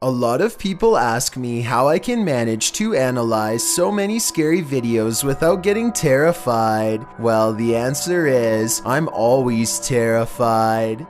A lot of people ask me how I can manage to analyze so many scary videos without getting terrified. Well, the answer is, I'm always terrified.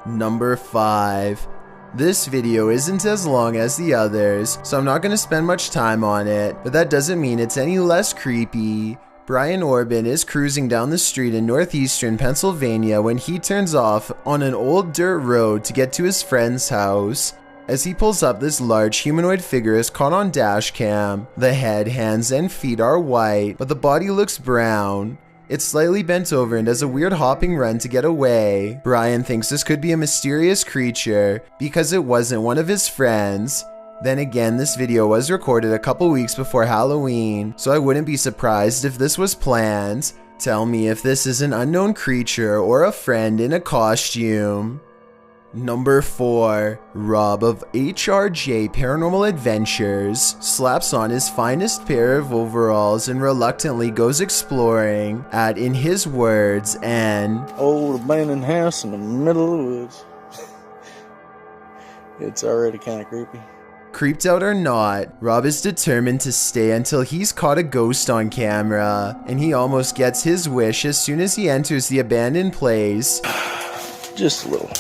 Number 5. This video isn't as long as the others, so I'm not going to spend much time on it, but that doesn't mean it's any less creepy. Brian Orban is cruising down the street in northeastern Pennsylvania when he turns off on an old dirt road to get to his friend's house. As he pulls up, this large humanoid figure is caught on dash cam. The head, hands, and feet are white, but the body looks brown. It's slightly bent over and does a weird hopping run to get away. Brian thinks this could be a mysterious creature because it wasn't one of his friends. Then again, this video was recorded a couple weeks before Halloween, so I wouldn't be surprised if this was planned. Tell me if this is an unknown creature or a friend in a costume. Number 4. Rob of HRJ Paranormal Adventures slaps on his finest pair of overalls and reluctantly goes exploring at, in his words, an old abandoned house in the middle of the woods. It's already kind of creepy. Creeped out or not, Rob is determined to stay until he's caught a ghost on camera, and he almost gets his wish as soon as he enters the abandoned place. Just a little.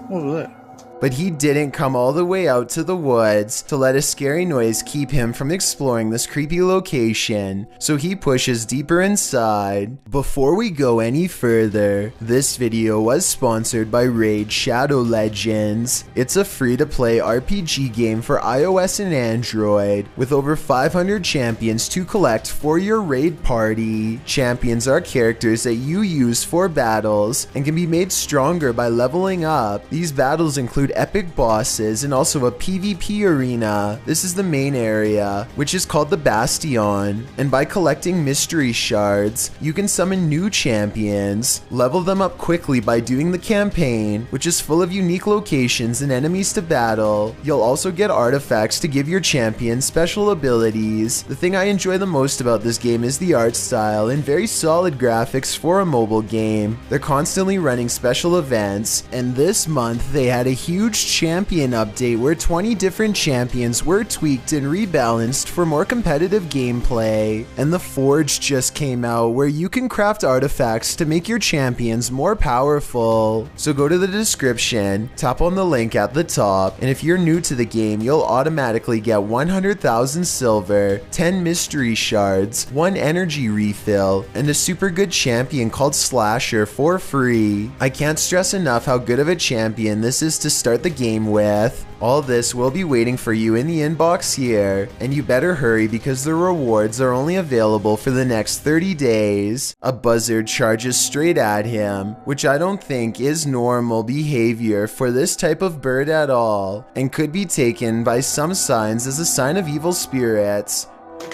What was that? But he didn't come all the way out to the woods to let a scary noise keep him from exploring this creepy location, so he pushes deeper inside. Before we go any further, this video was sponsored by Raid Shadow Legends. It's a free-to-play RPG game for iOS and Android, with over 500 champions to collect for your raid party. Champions are characters that you use for battles and can be made stronger by leveling up. These battles include epic bosses and also a PvP arena. This is the main area, which is called the Bastion, and by collecting mystery shards, you can summon new champions, level them up quickly by doing the campaign, which is full of unique locations and enemies to battle. You'll also get artifacts to give your champion special abilities. The thing I enjoy the most about this game is the art style and very solid graphics for a mobile game. They're constantly running special events, and this month they had a huge champion update where 20 different champions were tweaked and rebalanced for more competitive gameplay. And the Forge just came out where you can craft artifacts to make your champions more powerful. So go to the description, tap on the link at the top, and if you're new to the game, you'll automatically get 100,000 silver, 10 mystery shards, 1 energy refill, and a super good champion called Slasher for free. I can't stress enough how good of a champion this is to start the game with. All this will be waiting for you in the inbox here, and you better hurry because the rewards are only available for the next 30 days. A buzzard charges straight at him, which I don't think is normal behavior for this type of bird at all, and could be taken by some signs as a sign of evil spirits.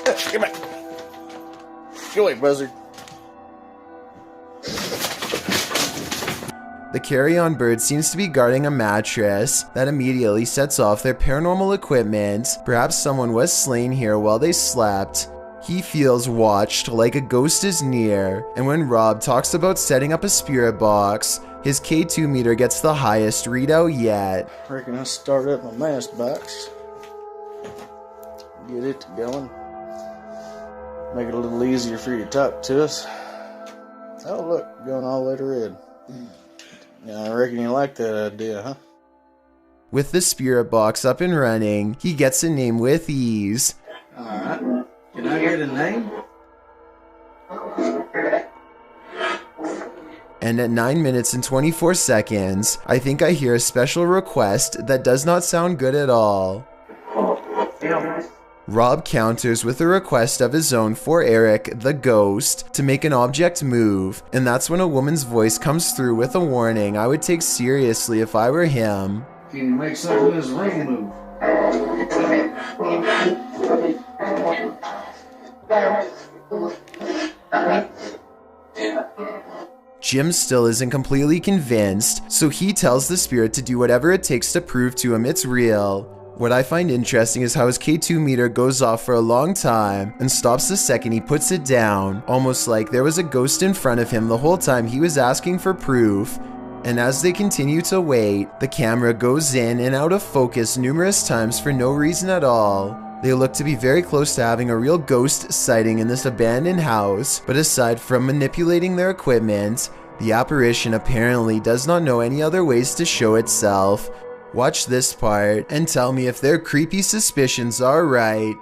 Come back. Go away, buzzard. The carry-on bird seems to be guarding a mattress that immediately sets off their paranormal equipment. Perhaps someone was slain here while they slept. He feels watched, like a ghost is near, and when Rob talks about setting up a spirit box, his K2 meter gets the highest readout yet. Reckon I start up my mask box. Get it going. Make it a little easier for you to talk to us. Oh look, going all the way to red. Yeah, I reckon you like that idea, huh? With the spirit box up and running, he gets a name with ease. Alright, can I get a name? And at 9 minutes and 24 seconds, I think I hear a special request that does not sound good at all. Rob counters with a request of his own for Eric, the ghost, to make an object move, and that's when a woman's voice comes through with a warning I would take seriously if I were him. Can you make something in this ring move? Jim still isn't completely convinced, so he tells the spirit to do whatever it takes to prove to him it's real. What I find interesting is how his K2 meter goes off for a long time and stops the second he puts it down, almost like there was a ghost in front of him the whole time he was asking for proof. And as they continue to wait, the camera goes in and out of focus numerous times for no reason at all. They look to be very close to having a real ghost sighting in this abandoned house, but aside from manipulating their equipment, the apparition apparently does not know any other ways to show itself. Watch this part and tell me if their creepy suspicions are right.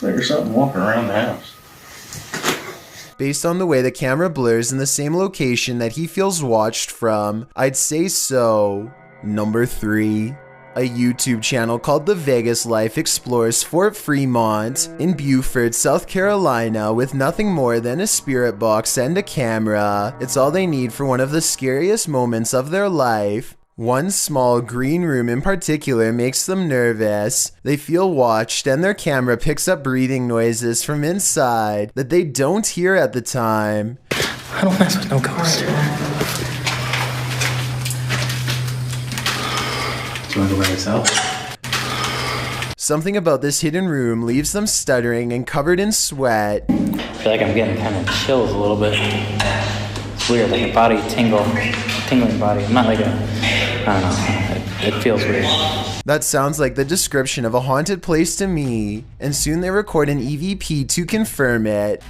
There's something walking around the house. Based on the way the camera blurs in the same location that he feels watched from, I'd say so. Number 3. A YouTube channel called The Vegas Life explores Fort Fremont in Beaufort, South Carolina with nothing more than a spirit box and a camera. It's all they need for one of the scariest moments of their life. One small green room in particular makes them nervous. They feel watched and their camera picks up breathing noises from inside that they don't hear at the time. I don't mess with no ghosts. Do you want to go by yourself? Something about this hidden room leaves them stuttering and covered in sweat. I feel like I'm getting kind of chills a little bit. It's weird, like a body tingling body. I'm not like I don't know, it feels weird. That sounds like the description of a haunted place to me, and soon they record an EVP to confirm it.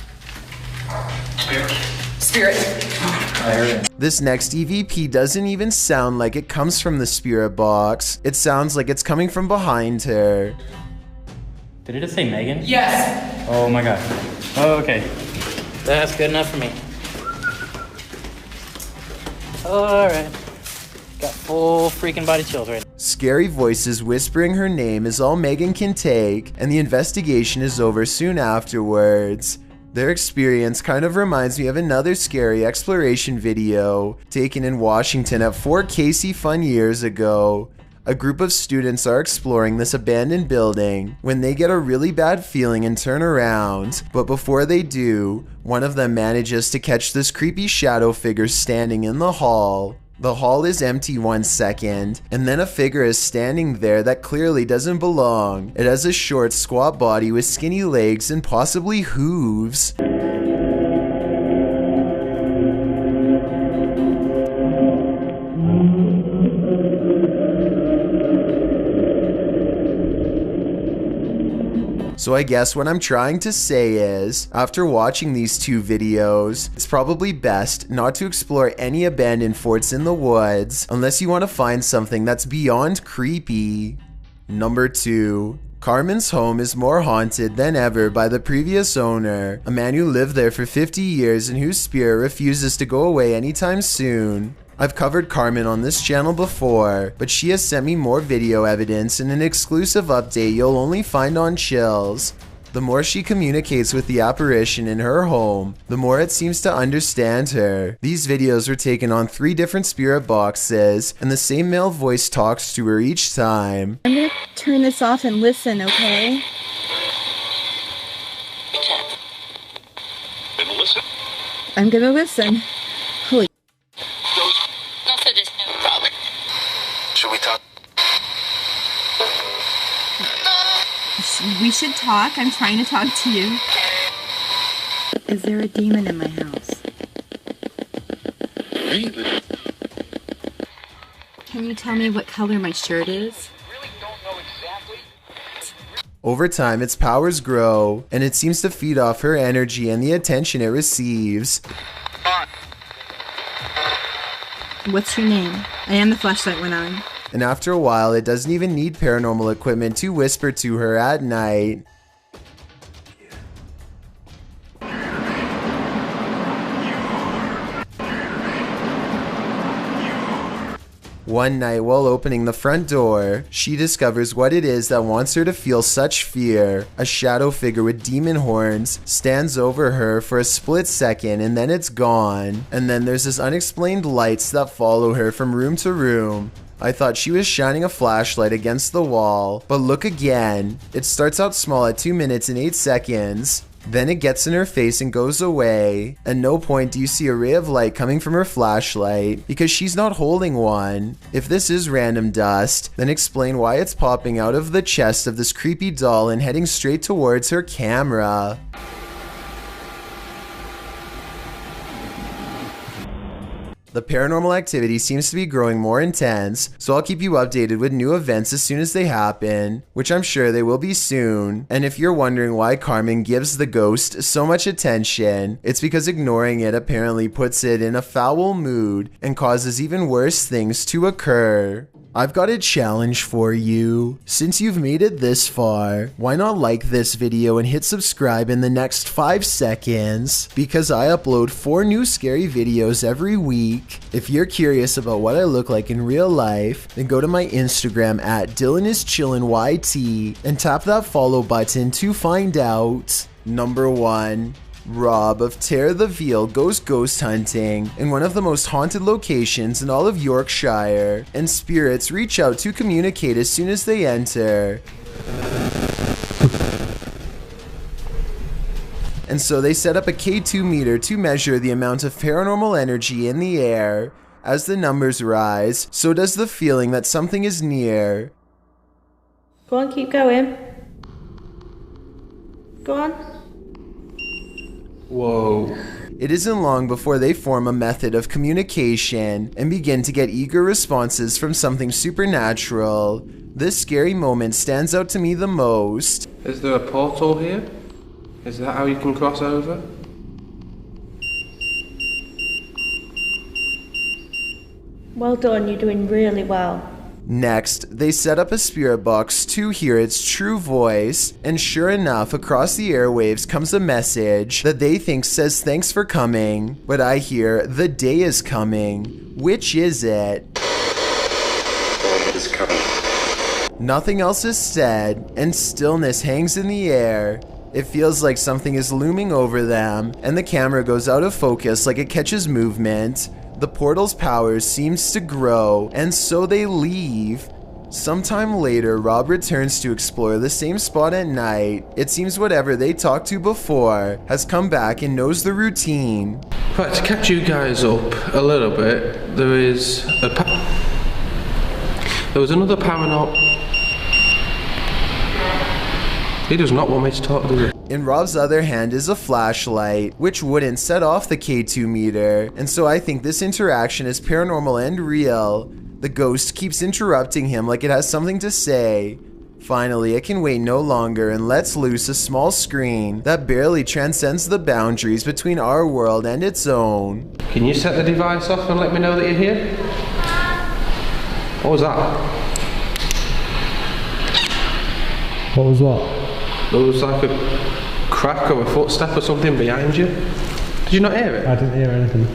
Spirit. I heard it. This next EVP doesn't even sound like it comes from the spirit box. It sounds like it's coming from behind her. Did it just say Megan? Yes. Oh my god. Oh, okay. That's good enough for me. Alright. Got full freaking body chills right now. Scary voices whispering her name is all Megan can take, and the investigation is over soon afterwards. Their experience kind of reminds me of another scary exploration video taken in Washington at Fort Casey Fun years ago. A group of students are exploring this abandoned building when they get a really bad feeling and turn around, but before they do, one of them manages to catch this creepy shadow figure standing in the hall. The hall is empty 1 second, and then a figure is standing there that clearly doesn't belong. It has a short, squat body with skinny legs and possibly hooves. So I guess what I'm trying to say is, after watching these two videos, it's probably best not to explore any abandoned forts in the woods unless you want to find something that's beyond creepy. Number 2. Carmen's home is more haunted than ever by the previous owner, a man who lived there for 50 years and whose spirit refuses to go away anytime soon. I've covered Carmen on this channel before, but she has sent me more video evidence in an exclusive update you'll only find on Chills. The more she communicates with the apparition in her home, the more it seems to understand her. These videos were taken on 3 different spirit boxes, and the same male voice talks to her each time. I'm gonna turn this off and listen, okay? I'm gonna listen. Holy. Also, just no problem. Should we talk? We should talk. I'm trying to talk to you. Is there a demon in my house? Can you tell me what color my shirt is? Over time, its powers grow, and it seems to feed off her energy and the attention it receives. What's your name? And the flashlight went on. And after a while, it doesn't even need paranormal equipment to whisper to her at night. One night, while opening the front door, she discovers what it is that wants her to feel such fear. A shadow figure with demon horns stands over her for a split second, and then it's gone. And then there's this unexplained lights that follow her from room to room. I thought she was shining a flashlight against the wall, but look again. It starts out small at 2 minutes and 8 seconds. Then it gets in her face and goes away. At no point do you see a ray of light coming from her flashlight, because she's not holding one. If this is random dust, then explain why it's popping out of the chest of this creepy doll and heading straight towards her camera. The paranormal activity seems to be growing more intense, so I'll keep you updated with new events as soon as they happen, which I'm sure they will be soon. And if you're wondering why Carmen gives the ghost so much attention, it's because ignoring it apparently puts it in a foul mood and causes even worse things to occur. I've got a challenge for you. Since you've made it this far, why not like this video and hit subscribe in the next 5 seconds? Because I upload 4 new scary videos every week. If you're curious about what I look like in real life, then go to my Instagram at DylanIsChillinYT and tap that follow button to find out. Number 1. Rob of Tare the Veal goes ghost hunting in one of the most haunted locations in all of Yorkshire, and spirits reach out to communicate as soon as they enter. And so they set up a K2 meter to measure the amount of paranormal energy in the air. As the numbers rise, so does the feeling that something is near. Go on, keep going. Go on. Whoa. It isn't long before they form a method of communication and begin to get eager responses from something supernatural. This scary moment stands out to me the most. Is there a portal here? Is that how you can cross over? Well done, you're doing really well. Next, they set up a spirit box to hear its true voice, and sure enough, across the airwaves comes a message that they think says thanks for coming, but I hear the day is coming. Which is it? Nothing else is said, and stillness hangs in the air. It feels like something is looming over them, and the camera goes out of focus like it catches movement. The portal's power seems to grow, and so they leave. Sometime later, Rob returns to explore the same spot at night. It seems whatever they talked to before has come back and knows the routine. Right, to catch you guys up a little bit, there was another paranormal. He does not want me to talk, does he? In Rob's other hand is a flashlight, which wouldn't set off the K2 meter, and so I think this interaction is paranormal and real. The ghost keeps interrupting him like it has something to say. Finally, it can wait no longer and lets loose a small screen that barely transcends the boundaries between our world and its own. Can you set the device off and let me know that you're here? What was that? What was what? There was like a crack or a footstep or something behind you. Did you not hear it? I didn't hear anything.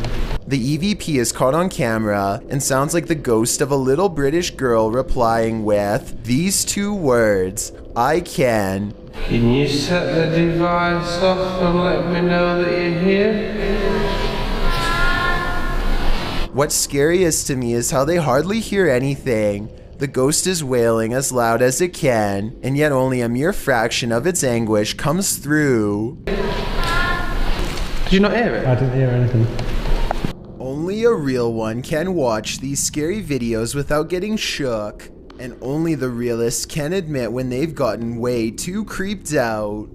The EVP is caught on camera and sounds like the ghost of a little British girl replying with these 2 words, I can. Can you set the device off and let me know that you're here? What's scariest to me is how they hardly hear anything. The ghost is wailing as loud as it can, and yet only a mere fraction of its anguish comes through. Did you not hear it? I didn't hear anything. Only a real one can watch these scary videos without getting shook, and only the realists can admit when they've gotten way too creeped out.